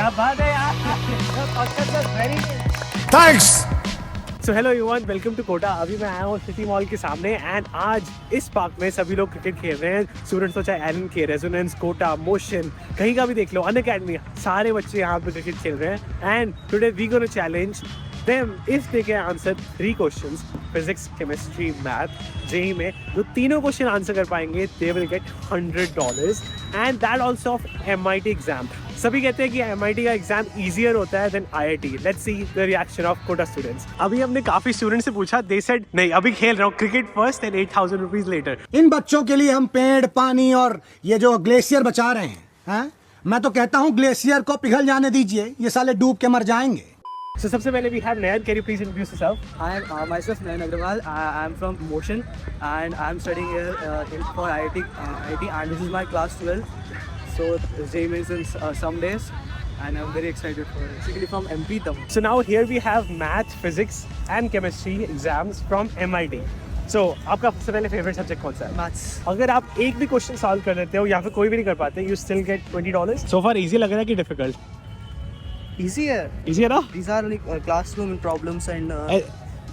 क्या बात है यार, very thanks. So hello everyone, welcome to Kota. अभी मैं आया हूँ सिटी मॉल के सामने एंड आज इस पार्क में सभी लोग क्रिकेट खेल रहे हैं। स्टूडेंट्स हो चाहे एलन के, रेजोनेंस, कोटा, मोशन, कहीं का भी देख लो, अन अकेडमी, सारे बच्चे यहाँ पे क्रिकेट खेल रहे हैं। And today we gonna challenge them if they can answer 3 questions, physics, chemistry, math, JEE में जो तीनों क्वेश्चन आंसर कर पाएंगे they will get $100 and that also of MIT exam। सभी कहते हैं कि MIT का एग्जाम easier होता है than IIT। Let's see the reaction of Kota students। अभी हमने काफी स्टूडेंट से पूछा, they said नहीं अभी खेल रहा हूँ cricket first and 8,000 rupees later. इन बच्चों के लिए हम पेड़, पानी और ये जो ग्लेशियर बचा रहे हैं। मैं तो कहता हूँ ग्लेशियर को पिघल जाने दीजिए, ये साले डूब के मर जाएंगे। So सबसे पहले we have Nayan, can you please introduce yourself? I am myself Nayan Agrawal. I am from Motion and I am studying here for IIT and this is my class 12. So JEE means in some days and I am very excited for it. Basically from MP Tam. So now here we have math, physics and chemistry exams from MIT. So आपका सबसे पहले favorite subject कौन सा है? Maths. अगर आप एक भी क्वेश्चन सॉल्व कर लेते हो या फिर कोई भी नहीं कर पाते, you still get $20. So far easy लग रहा है कि difficult? Easy है. Easy है ना? These are like classroom problems and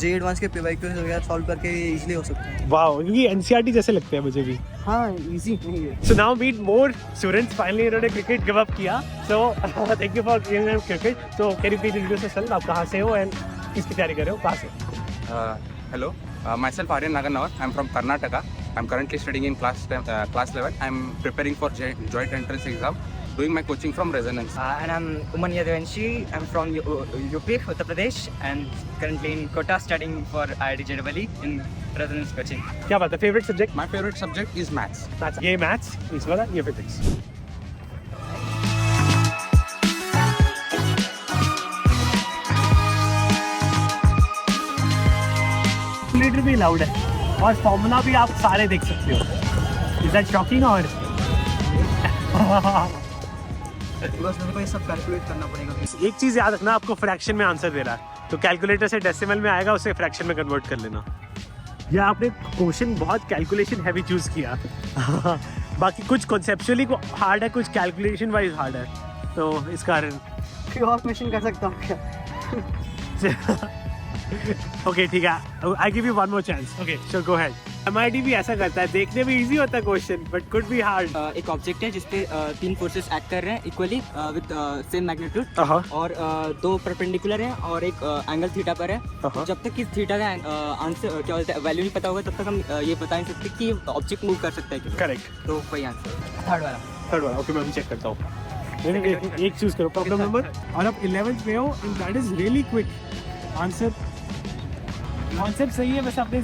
JEE Advanced के PYQs वगैरह solve करके easily हो सकते हैं. वाओ, क्योंकि NCERT जैसे लगते हैं मुझे भी। हाँ, easy नहीं है. So now meet more students. Finally इन्होंने क्रिकेट गिव अप किया. So thank you for giving them cricket. So can you please introduce yourself? आप कहाँ से हो and किसकी तैयारी कर रहे हो? कहाँ से? Hello, myself Aryan Nagarnawar. I'm from Karnataka. I'm currently studying in class 11. I'm preparing for joint entrance exam. Doing my coaching from Resonance. And I'm Umaniya Devanshi. I'm from UP, Uttar Pradesh, and currently in Kota studying for IIT JEE in Resonance coaching. क्या बात है? Favorite subject? My favorite subject is maths. Maths. ये maths, इस वाला ये physics. Calculator भी allowed है और फॉर्मूला भी आप सारे देख सकते हो। Is that shocking or? बस मेरे को ये सब कैलकुलेट करना पड़ेगा. एक चीज याद रखना, आपको फ्रैक्शन में आंसर दे रहा है तो कैलकुलेटर से डेसिमल में आएगा, उसे फ्रैक्शन में कन्वर्ट कर लेना। या आपने क्वेश्चन बहुत कैलकुलेशन हैवी चूज किया। बाकी कुछ कॉन्सेप्चुअली हार्ड है, कुछ कैलकुलेशन वाइज हार्ड है, तो इस कारण और क्वेश्चन कर सकता हूँ क्या? ओके ठीक है, I give you one more chance. Okay so go ahead. MIT भी ऐसा करता है, देखने में इजी होता है question but could be hard. एक ऑब्जेक्ट है जिसपे 3 फोर्सेस एक्ट कर रहे हैं इक्वली विद सेम मैग्नीट्यूड और 2 परपेंडिकुलर हैं और एक एंगल थीटा पर है। जब तक इस थीटा का आंसर क्या बोलते हैं वैल्यू नहीं पता होगा तब तक हम ये बता नहीं सकते कि ऑब्जेक्ट मूव कर सकता है कि करेक्ट। तो वही आंसर थर्ड वाला। ओके मैं चेक करता हूँ। एक चूज करो प्रॉब्लम नंबर, और आप 11th में हो and that is really quick answer. Concept सही है, वैसे आपने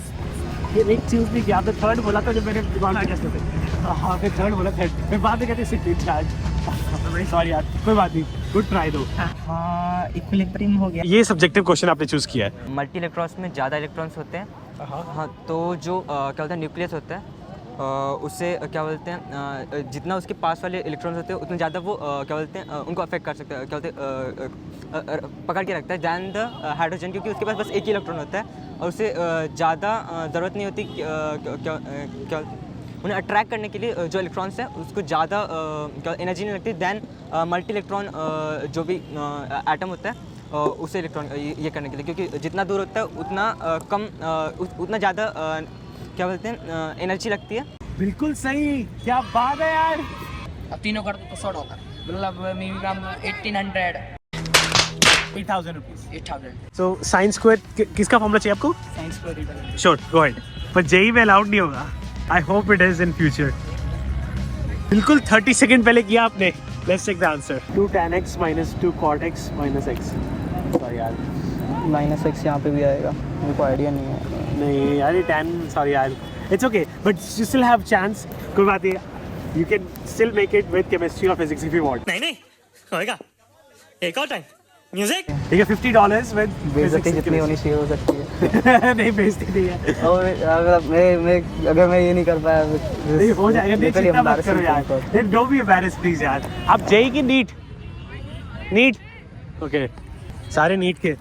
ये एक चीज भी किया, आपने थर्ड बोला था जब मेरे दिमाग में कैसे थे। हाँ फिर थर्ड बोला, थर्ड फिर बाद में कहते सिक्स चार्ज। सॉरी यार, कोई बात नहीं, गुड ट्राई दो। हाँ, इक्विलिब्रियम हो गया। ये सब्जेक्टिव क्वेश्चन आपने चूज किया है। मल्टी इलेक्ट्रॉन्स में ज़्यादा इलेक्ट्रॉन्स होते हैं। हाँ, तो जो क्या बोलते हैं न्यूक्लियस होता है उससे क्या बोलते हैं जितना उसके पास वाले इलेक्ट्रॉन्स होते हैं उतने ज़्यादा वो क्या बोलते हैं उनको अफेक्ट कर सकते हैं, क्या बोलते हैं पकड़ के रखता है दैन द हाइड्रोजन, क्योंकि उसके पास बस एक ही इलेक्ट्रॉन होता है और उसे ज़्यादा ज़रूरत नहीं होती क्या उन्हें अट्रैक्ट करने के लिए जो इलेक्ट्रॉन्स हैं उसको ज़्यादा एनर्जी नहीं लगती दैन मल्टी इलेक्ट्रॉन जो भी एटम होता है उसे इलेक्ट्रॉन ये करने के लिए, क्योंकि जितना दूर होता है उतना कम उतना ज़्यादा क्या बोलते हैं एनर्जी लगती है। बिल्कुल सही, क्या बात है यार। अब तीनों कर दो तो 100 होगा, मतलब minimum 1800 8,000 rupees. 8000। So science square किसका फॉर्मूला चाहिए आपको? साइंस को श्योर गो अहेड, पर JEE में अलाउड नहीं होगा। I hope it is in future. बिल्कुल 30 सेकंड पहले किया आपने। Let's check the answer. 2 tan x minus 2 cot x minus x। Sorry यार, माइनस एक्स यहाँ पे भी आएगा, मेरे को आइडिया नहीं है। नहीं यार ये 10, सॉरी यार, it's okay but you still have chance. कोई बात नहीं, you can still make it with chemistry और फिजिक्स इफ यू वांट। नहीं होएगा, एक और टाइम म्यूजिक। ठीक है, $50 विद बेइज्जती जितनी होनी चाहिए हो सकती है। नहीं बेइज्जती नहीं है। और अगर मैं ये नहीं कर पाया नहीं हो जाएगा, नहीं चिंता मत करो यार, डोंट बी एम्बैरेस्ड प्लीज यार। आप JEE की नीट ओके, सारे नीट के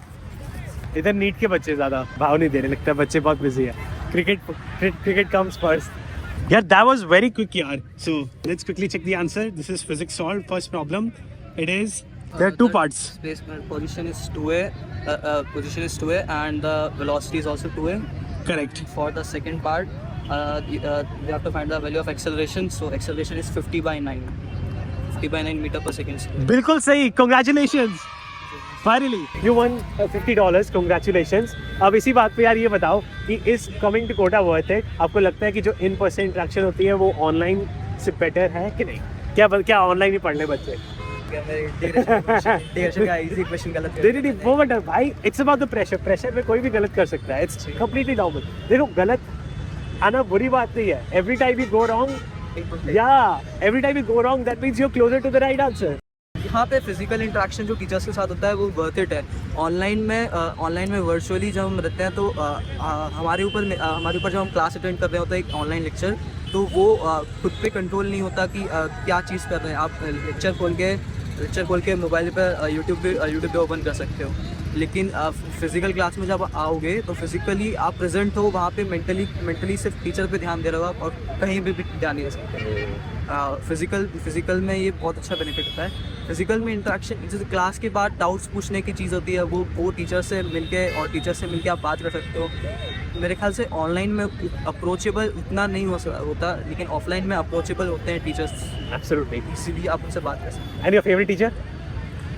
इधर नीट के बच्चे ज़्यादा भाव नहीं दे रहे, लगता है बच्चे बहुत बिजी है। Cricket comes first. यार दैट वाज वेरी क्विक यार। So let's quickly check the answer. This is physics solve. First problem, it is There are two parts. Displacement position is 2a. Position is 2a, and the velocity is also 2a. Correct. For the second part, you have to find the value of acceleration. So acceleration is 50 by 9. 50 by 9 meter per second. बिल्कुल सही. Congratulations. Finally, you won $50. Congratulations. अब इसी बात पे यार ये बताओ कि इस coming to Kota worth it? आपको लगता है कि जो in-person interaction होती है वो online से better है कि नहीं? क्या online ही पढ़ ले बच्चे? इंटीग्रेशन का इजी क्वेश्चन गलत कर नहीं वो बट भाई इट्स अबाउट द प्रेशर में कोई भी गलत कर सकता है. It's completely normal. देखो गलत आना बुरी बात नहीं है. Every time you go wrong, या every time you go wrong that means you are closer to the right answer. यहाँ पे फिजिकल इंटरेक्शन जो टीचर्स के साथ होता है वो वर्थ इट है. ऑनलाइन में वर्चुअली जब हम रहते हैं तो हमारे ऊपर जब हम क्लास अटेंड कर रहे होते हैं एक ऑनलाइन लेक्चर, तो वो खुद पे कंट्रोल नहीं होता कि क्या चीज़ कर रहे हैं. आप लेक्चर खोल के मोबाइल पर यूट्यूब पे ओपन कर सकते हो. लेकिन फिजिकल क्लास में जब आओगे तो फिजिकली आप प्रेजेंट हो वहाँ पे. मेंटली सिर्फ टीचर पे ध्यान दे रहे हो आप, और कहीं भी ध्यान नहीं दे सकते. फिजिकल में ये बहुत अच्छा बेनिफिट होता है. फिजिकल में इंटरेक्शन, जैसे क्लास के बाद डाउट्स पूछने की चीज़ होती है, वो टीचर से मिलके आप बात कर सकते हो. मेरे ख्याल से ऑनलाइन में अप्रोचेबल उतना नहीं होता, लेकिन ऑफलाइन में अप्रोचेबल होते हैं टीचर्स. एब्सोल्युटली. इसीलिए आप उनसे बात कर सकते एंड योर फेवरेट टीचर?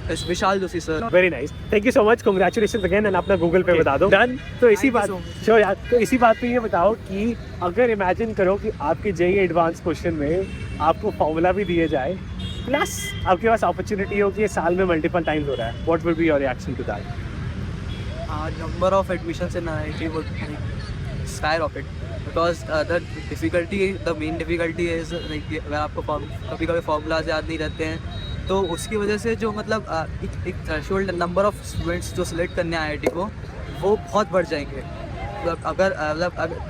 हैं. Vishal Joshi sir. Very nice. Thank you so much. Congratulations again. And अपना गूगल पे बता दो. डन. तो इसी Thank you बात so much. श्योर यार. तो इसी बात पे ये बताओ कि अगर इमेजिन करो कि आपके जेईई एडवांस क्वेश्चन में आपको फॉर्मूला भी दिए जाए प्लस आपके पास अपॉर्चुनिटी हो कि ये साल में मल्टीपल टाइम्स हो रहा है, what would be your reaction to that? Number of admissions in IIT would skyrocket, because the main difficulty is like अगर आपको कभी फॉर्मूलाज याद नहीं रहते हैं तो उसकी वजह से जो मतलब एक थ्रेशोल्ड नंबर ऑफ स्टूडेंट्स जो सिलेक्ट करने हैं IIT को, वो बहुत बढ़ जाएंगे. अगर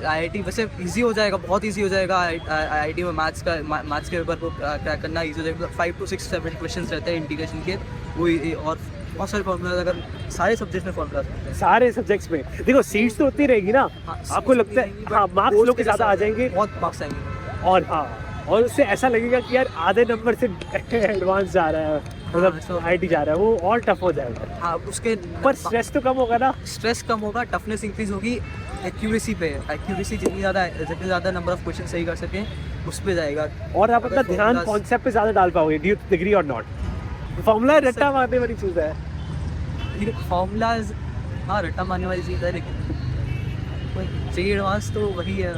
IIT वैसे इजी हो जाएगा, बहुत इजी हो जाएगा. IIT में मैथ्स के पेपर को क्रैक करना इजी हो जाएगा. 5 to 6 7 क्वेश्चन रहते हैं इंटीग्रेशन के, वो और बहुत सारे फॉर्मूला. अगर सारे सब्जेक्ट में फॉर्मूला, सारे सब्जेक्ट्स में देखो सीट्स तो उतनी रहेगी ना. आपको लगता है हाँ मार्क्स लोग के ज़्यादा आ जाएंगे, बहुत मार्क्स आएंगे. और हाँ और उससे ऐसा लगेगा कि यार आधे नंबर से एडवांस जा रहा है, मतलब IIT जा रहा है, वो और टफ हो जाएगा. हाँ उसके पर स्ट्रेस तो कम होगा ना. स्ट्रेस कम होगा, टफनेस इंक्रीज होगी. एक्यूरेसी जितनी ज़्यादा नंबर ऑफ क्वेश्चन सही कर सकें उस पे जाएगा. और आप अपना ध्यान कॉन्सेप्ट पे ज़्यादा डाल पाओगे. डू यू एग्री और नॉट? फॉर्मूला रट्टा मारने वाली चीज़ है. लेकिन फॉर्मूलाज हाँ रट्टा मारने वाली चीज़ है, लेकिन जेईई एडवांस तो वही है,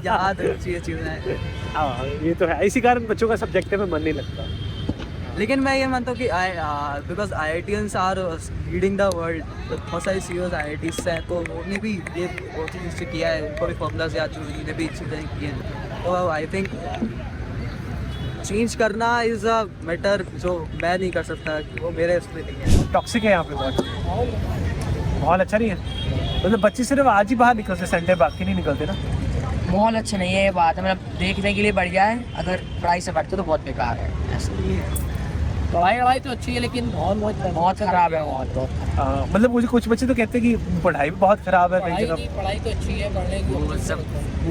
याद रखिए चीज़ें. हाँ ये तो है. इसी कारण बच्चों का सब्जेक्ट में मन नहीं लगता. लेकिन मैं ये मानता हूँ कि because IITians are leading the world. बहुत सारी सीईओज IITs हैं, तो उन्होंने भी ये वो चीज़ किया है. उनको भी फॉर्मूलाज याद जो उन्होंने भी चीज़ें की हैं. तो आई थिंक चेंज करना इज़ अ मैटर जो मैं नहीं कर सकता, वो मेरे उसमें नहीं है. टॉक्सिक है यहाँ पे बहुत. माहौल अच्छा नहीं है. मतलब बच्चे सिर्फ आज ही बाहर निकलते, संडे बाकी नहीं निकलते ना. माहौल अच्छा नहीं है, ये बात है. मतलब देखने के लिए बढ़िया है, अगर पढ़ाई से बढ़ते तो बहुत बेकार है. पढ़ाई तो अच्छी है, लेकिन बहुत खराब है. बहुत तो मतलब मुझे कुछ बच्चे तो कहते हैं कि पढ़ाई भी बहुत खराब है कई जगह. पढ़ाई तो अच्छी है, पढ़ने की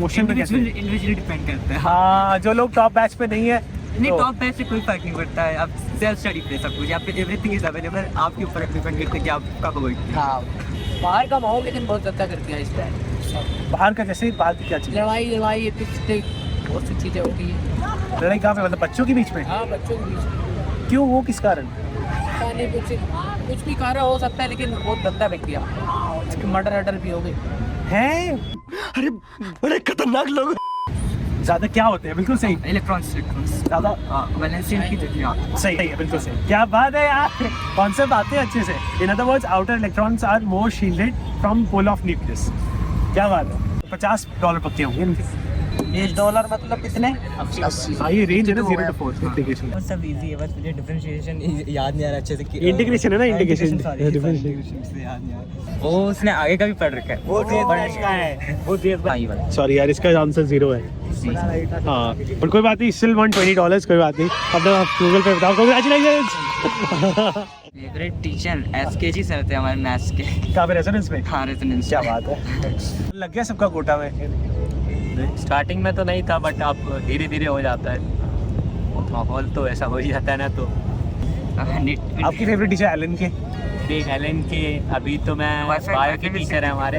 मोशन में कहते हैं. इंडिविजुअली डिपेंड करता है. हाँ जो लोग टॉप बैच पे नहीं है नहीं, टॉप बैच से कोई फर्क नहीं पड़ता है. आप सेल्फ स्टडी पे सब कुछ, आपके एवरीथिंग इज अवेलेबल. आपके ऊपर डिपेंड करते हैं कि आप कब होगी. हाँ बाहर का माहौल लेकिन बहुत अच्छा कर दिया इस टाइम. बाहर का. जैसे बाहर की क्या चीज़? लड़ाई बहुत सी चीज़ें होती है. लड़ाई कहाँ पे? मतलब बच्चों के बीच में? हाँ बच्चों के बीच में. क्यों, वो किस कारण? कुछ भी कारण हो सकता है, लेकिन बहुत गंदा व्यक्ति है. मर्डर भी हो गई है. अरे बड़े खतरनाक लोग. ज़्यादा क्या होते हैं? बिल्कुल सही. इलेक्ट्रॉन्स ज़्यादा वैलेंसियन की जगह सही है. बिल्कुल सही. क्या बात है यार. कॉन्सेप्ट आते हैं अच्छे से. In other words outer electrons are more shielded from pole of nucleus. क्या बात है. $50 पक्के होंगे इनके. $1 मतलब कितने? हाँ ये रेंज है ना 0 to 4 इंटीग्रेशन. सब इजी है, बस मुझे डिफरेंशिएशन याद नहीं आ रहा अच्छे से. इंटीग्रेशन है ना. इंटीग्रेशन वो उसने आगे का भी पढ़ रखा है. वो सॉरी यार इसका आंसर 0 है. हाँ पर कोई बात नहीं. स्टिल $120. कोई बात नहीं. अपना गूगल पे बताओ. Congratulations. Favourite teacher SKG sir थे हमारे मैथ्स के. कहाँ पे? रेजोनेंस में. हाँ रेजोनेंस. क्या बात है. लग गया सबका कोटा में? स्टार्टिंग में तो नहीं था, बट अब धीरे धीरे हो जाता है. माहौल तो ऐसा हो ही जाता है ना. तो आपकी फेवरेट टीचर एलन के? देख एलन के अभी तो मैं बायो के टीचर है हमारे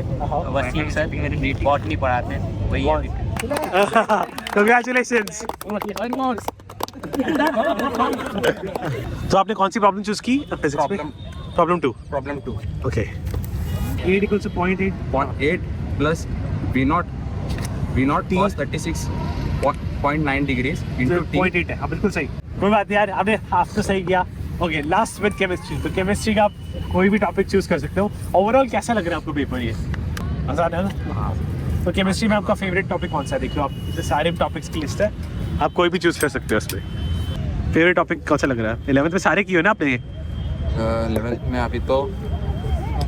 वसीम सर, बॉटनी पढ़ाते हैं वही है। कंग्रेचुलेशंस। तो आपने कौन सी प्रॉब्लम चूज की फिजिक्स में? Problem 2। Problem 2. Okay. 8 equals to 0.8. 0.8 plus V0 cos 36.9 degrees into T. 0.8 है। हाँ बिल्कुल सही। कोई बात नहीं यार, आपने हाफ तो सही किया। Okay, last with chemistry. तो केमिस्ट्री का आप कोई भी टॉपिक चूज कर सकते हो। ओवरऑल कैसा लग रहा है आपको पेपर ये? आसान है ना? हाँ। तो केमिस्ट्री में आपका फेवरेट टॉपिक कौन सा है? देख लो, आप इतने सारे टॉपिक्स की लिस्ट है, आप कोई भी चूज कर सकते हो उसमें। फेवरेट टॉपिक कौन सा लग रहा है? 11th में सारे किए हो ना आपने? 11th में अभी तो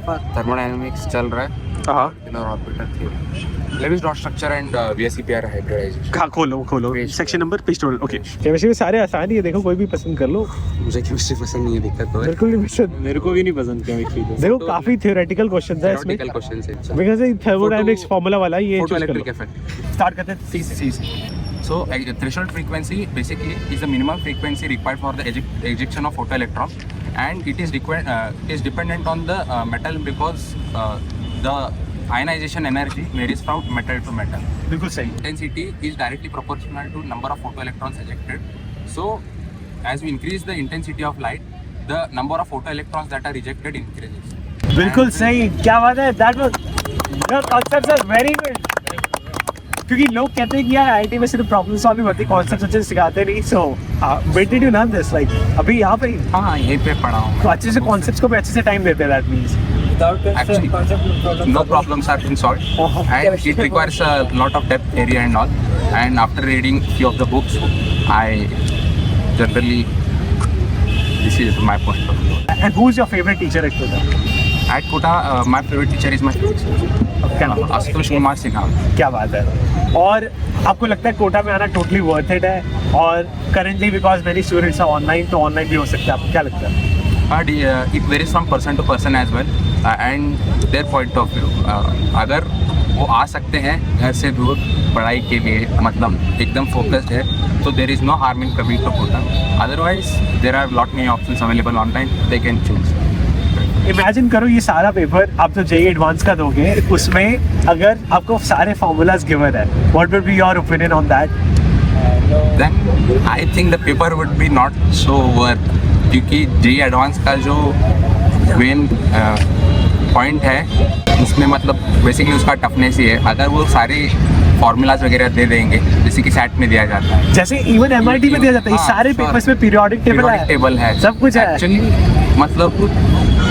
थर्मोडायनामिक्स चल रहा है हाँ। और orbital theory, Lewis dot structure and VSEPR hybridization. हाँ, खोलो section number page total. Okay, chemistry में सारे आसान ही है, देखो कोई भी पसंद कर लो। मुझे केमिस्ट्री पसंद नहीं है, दिक्कत तो है। बिल्कुल नहीं पसंद। मेरे को भी नहीं पसंद केमिस्ट्री। देखो काफी थियोरेटिकल क्वेश्चंस है इसमें, Theoretical questions है। बिकॉज़ ये थर्मोडायनामिक्स फार्मूला वाला ये चूज कर Photoelectric लो। effect. स्टार्ट करते हैं C. So threshold frequency basically is the minimum frequency required for the ejection of photoelectron, and it is dependent on the metal because the ionization energy varies from metal to metal. बिल्कुल सही। Intensity is directly proportional to number of photoelectrons ejected. So as we increase the intensity of light, the number of photoelectrons that are ejected increases. बिल्कुल सही, क्या बात है। That was your concepts are very good. क्योंकि लोग कहते हैं कि यार आईटी में सिर्फ प्रॉब्लम सॉल्विंग होती है, कांसेप्ट्स अच्छे से सिखाते नहीं। So where did you learn this? Like अभी यहाँ पे हाँ, यहीं पे पढ़ा हूँ तो अच्छे से कॉन्सेप्ट्स को भी अच्छे से टाइम देते हैं। That means actually no problems have been solved, and it requires a lot of depth area and all, and after reading few of the books I generally, this is my point of view. And who is your favourite teacher at Kota? At Kota, my favorite teacher is my physics teacher, क्या नाम? Ashutosh Kumar Sinha. क्या बात है। और आपको लगता है कोटा में आना टोटली वर्थ इट है? और currently because many students are online, तो ऑनलाइन भी हो सकता है, आपको क्या लगता है? But it varies from person to person as well, and their point of view. अगर वो आ सकते हैं घर से दूर पढ़ाई के लिए, मतलब एकदम फोकस्ड है, तो there is no harm in coming to Kota. Otherwise, there are lot many options available online. They can choose. Imagine करो ये सारा पेपर आप तो जेईई एडवांस का दोगे, उसमें अगर आपको सारे फॉर्मूलाज गिवन है, what would be your opinion on that? Then I think the paper would be not so worth, क्योंकि जेईई एडवांस का जो मेन पॉइंट है उसमें मतलब बेसिकली उसका टफनेस ही है। अगर वो सारे फॉर्मूलाज वगैरह दे देंगे जैसे कि सैट में दिया जाता है, जैसे इवन एमआईटी में दिया जाता है, हाँ, सारे पेपर्स में पीरियोडिक टेबल है, सब कुछ है एक्चुअली। मतलब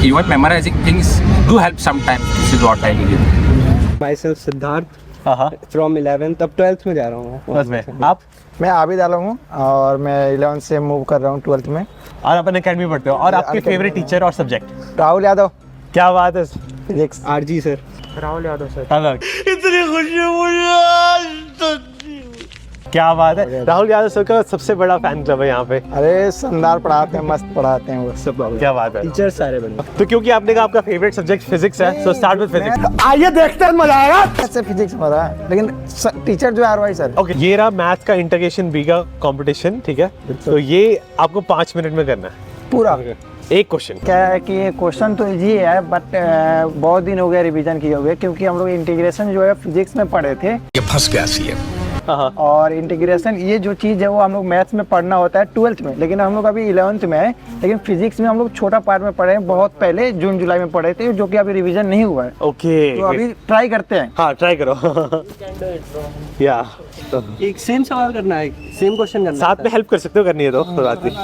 even memorizing things do help sometimes. This is what I believe. Myself Siddharth हाँ from 11th, अब 12th में जा रहा हूँ। बस में आप? मैं आबिद आलम हूँ और मैं 11th से मूव कर रहा हूँ 12th में। और अपन अकेडमी पढ़ते हो, और आपके फेवरेट टीचर और सब्जेक्ट? राहुल यादव, क्या बात है। Physics. RG sir. Rahul Yadav sir. अलग इतनी खुशी मुझे, क्या बात है। राहुल यादव सर का सबसे बड़ा फैन क्लब है यहाँ पे। अरे शानदार पढ़ाते हैं, मस्त पढ़ाते हैं वो सब। क्या बात है। टीचर सारे बने। तो क्योंकि आपने कहा आपका फेवरेट सब्जेक्ट फिजिक्स है, सो स्टार्ट विद फिजिक्स। आइए देखते हैं, मजा आएगा। ऐसे फिजिक्स में रहा है, लेकिन टीचर जो आरवाई सर। ओके, ये रहा मैथ का इंटीग्रेशन बी का कंपटीशन, ठीक है? तो ये आपको 5 मिनट में करना है पूरा। एक क्वेश्चन। क्या है कि ये क्वेश्चन तो इजी है, बट बहुत दिन हो गया रिवीजन किए हुए, क्योंकि हम लोग इंटीग्रेशन जो है फिजिक्स में पढ़े थे। ये फंस गया सीएम। और इंटीग्रेशन ये जो चीज़ है वो हम लोग मैथ्स में पढ़ना होता है 12th में, लेकिन हम लोग अभी 11th में है। लेकिन फिजिक्स में हम लोग छोटा पार्ट में पढ़े हैं, बहुत पहले जून जुलाई में पढ़े थे, जो कि अभी रिवीजन नहीं हुआ है। ओके, तो अभी ट्राई करते हैं। हाँ ट्राई करो। या एक सेम सवाल करना है, सेम क्वेश्चन करना साथ में हेल्प कर सकते हो, करनी है तो बात नहीं।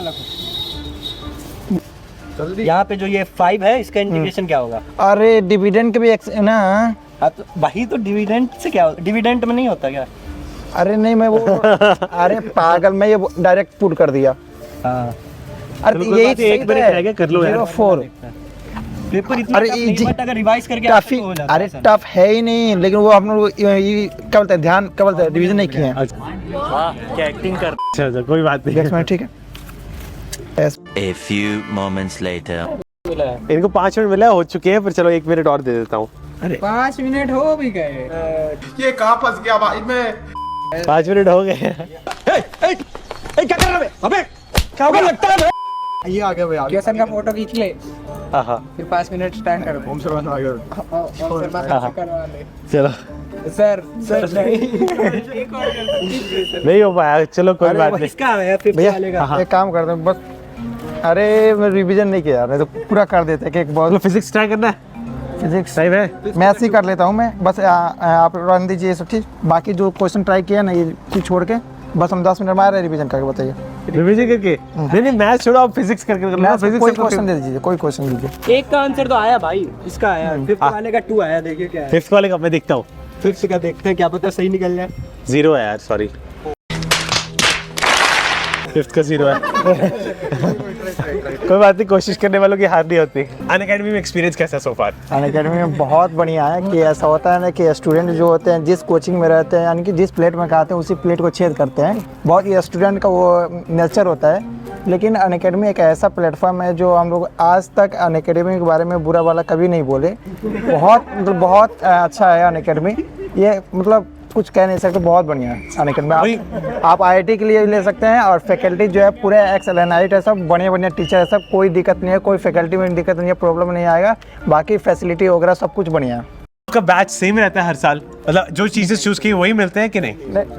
यहाँ पे जो ये 5 है, इसका इंटीग्रेशन क्या होगा? अरे डिविडेंड के भी ना। हाँ, तो वही तो डिविडेंड से क्या होता? डिविडेंड में नहीं होता क्या? अरे नहीं, मैं वो अरे पागल, मैं ये डायरेक्ट पुट कर दिया। हाँ, अरे चलो, यही एक मिनट रह गया, कर लो यार। 04। पेपर इतना अरे टफ नहीं, बट अगर रिवाइज करके टफ ही, तो हो जाता अरे है सर। टफ है ही नहीं, लेकिन वो हम लोग ये क्या बोलते हैं, ध्यान क्या बोलते हैं, रिवीजन नहीं किए हैं। वाह, क्या एक्टिंग कर। अच्छा, कोई बात नहीं। ठीक है। A few moments later. इनको 5 मिनट मिला, हो चुके हैं, पर चलो 1 मिनट और दे देता हूँ। 5 मिनट हो भी गए। ये कहाँ फंस गया भाई मैं? 5 मिनट हो गए। क्या कर रहा है? अबे क्या लगता है? ये आ गया भाई, आ गया। का फोटो खींच ले, हाँ हाँ फिर 5 मिनट स्टैंड करो। ओम शर्मा आ गया। चलो सर नहीं हो पाया, चलो कोई बात नहीं। इसका है फिफ्थ वाले का। भैया एक काम करते हैं बस, अरे मैं रिवीजन नहीं किया, नहीं तो पूरा कर देते हैं कि एक बहुत फिजिक्स ट्राई करना है, फिजिक्स सही है। मैथ्स ही कर लेता हूँ मैं, बस आप रन दीजिए सब चीज़, बाकी जो क्वेश्चन ट्राई किया ना ये चीज़ छोड़ के बस हम 10 मिनट में आ रहे हैं रिवीजन करके, बताइए। रिवीजन करके नहीं मैथ्स छोड़ो, आप फिजिक्स करके कर लो। मैथ्स फिजिक्स कोई क्वेश्चन दे दीजिए, कोई क्वेश्चन दीजिए। एक का आंसर तो आया भाई, इसका आया, फिफ्थ वाले का 2 आया, देखिए क्या है। फिफ्थ वाले का मैं देखता हूँ, फिफ्थ का देखते हैं, क्या पता सही निकल जाए। 0 है यार, सॉरी। फिफ्थ का 0 है। कोई बात नहीं, कोशिश करने वालों की हार नहीं होती। अनअकैडमी में एक्सपीरियंस कैसा है सो फार? अनअकैडमी में बहुत बढ़िया है कि ऐसा होता है ना कि स्टूडेंट जो होते हैं जिस कोचिंग में रहते हैं, यानी कि जिस प्लेट में खाते हैं उसी प्लेट को छेद करते हैं, बहुत ही स्टूडेंट का वो नेचर होता है। लेकिन अनअकैडमी एक ऐसा प्लेटफॉर्म है जो हम लोग आज तक अनअकैडमी के बारे में बुरा वाला कभी नहीं बोले, बहुत अच्छा है अनअकैडमी, ये मतलब कुछ कह नहीं सकते, बहुत बढ़िया है अनअकैडमी। आप IIT के लिए ले सकते हैं, और फैकल्टी जो है पूरे एक्सेलेंट है, सब बढ़िया टीचर है, सब कोई दिक्कत नहीं है, कोई फैकल्टी में दिक्कत नहीं है, प्रॉब्लम नहीं आएगा, बाकी फैसिलिटी वगैरह सब कुछ बढ़िया है। आपका बैच सेम रहता है हर साल, मतलब जो चीजें चूज की वही मिलते हैं कि नहीं?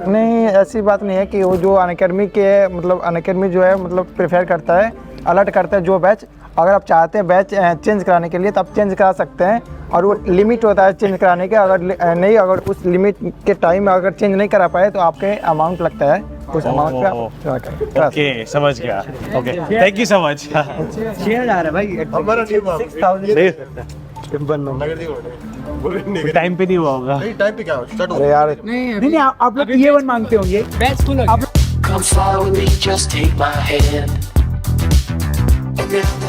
नहीं ऐसी बात नहीं है कि वो जो अनअकैडमी के मतलब अनअकैडमी जो है मतलब प्रेफर करता है, अलर्ट करता है जो बैच, अगर आप चाहते हैं बैच चेंज कराने के लिए तो आप चेंज करा सकते हैं, और वो लिमिट होता है चेंज कराने के, अगर उस लिमिट के टाइम में अगर चेंज नहीं करा पाए तो आपके अमाउंट लगता है, उस अमाउंट पे आप ओके, समझ गया। Okay, thank you so much. 6,000 है भाई, 6,000 टाइम पे नहीं हुआ होगा। अरे यार नहीं आप लोग ये वन मांगते होंगे, बैच फुल हो गया। Come fly with me, just take my hand. And now